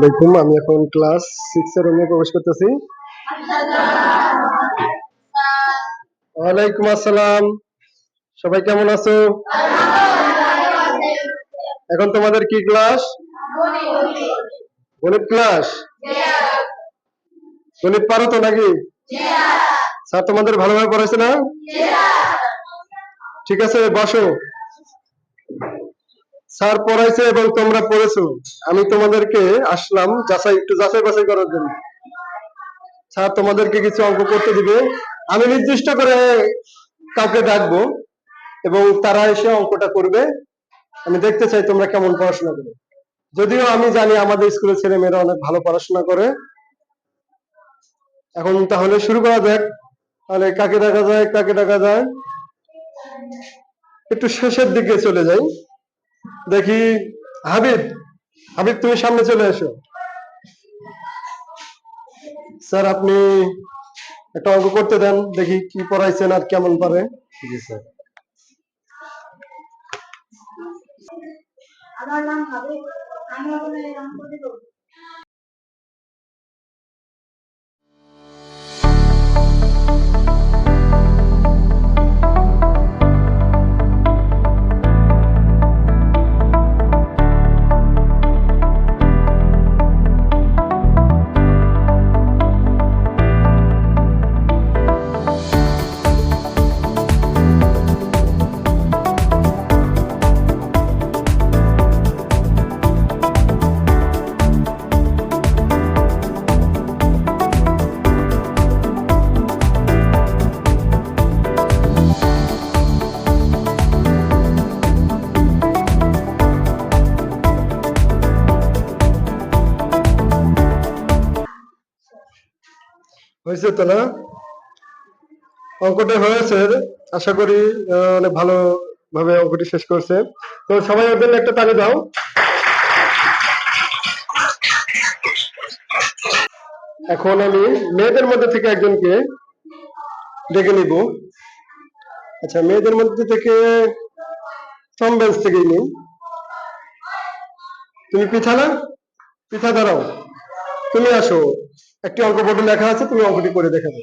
আলাইকুম। আমি এখন ক্লাস 6 এর রুমে প্রবেশ করতেছি। ওয়ালাইকুম আসসালাম। সবাই কেমন আছো? এখন তোমাদের কি ক্লাস? গণিত ক্লাস। গণিত পারো তো নাকি? স্যার তোমাদের ভালোভাবে পড়াইছে না? ঠিক আছে, বসো। স্যার পড়াইছে এবং তোমরা পড়েছো। আমি তোমাদেরকে আসলাম একটু যাচাই বাছাই করার জন্য। স্যার তোমাদেরকে কিছু অঙ্ক করতে দিবে। আমি নির্দিষ্ট করে কাউকে ডাকবো এবং তারা এসে অঙ্কটা করবে। আমি দেখতে চাই তোমরা কেমন পড়াশোনা করো। যদিও আমি জানি আমাদের স্কুলের ছেলেমেয়েরা অনেক ভালো পড়াশোনা করে। এখন তাহলে শুরু করা যাক। তাহলে কাকে ডাকা যায়? একটু শেষের দিকে চলে যাই। দেখি হাবিব, তুমি সামনে চলে এসো। স্যার আপনি একটা অঙ্ক করতে দেন, দেখি কি পড়াইছেন আর কেমন পারে। জি স্যার। আমার নাম হাবিব, আমি আপনাদের অঙ্ক দেব। হয়েছে তো না? অঙ্কটা হয়েছে, আশা করি অনেক ভালো ভাবে অঙ্কটি শেষ করছে। তো সবাই ওর জন্য একটা তালি দাও। এখন আমি মেয়েদের মধ্যে থেকে একজনকে ডেকে নিব। আচ্ছা, মেয়েদের মধ্যে থেকে ফ্রম বেঞ্চ থেকে নিই। তুমি পিঠা না? পিঠা দাঁড়াও, তুমি আসো। একটি অঙ্ক বোর্ডে লেখা আছে, তুমি অঙ্কটি করে দেখাবে।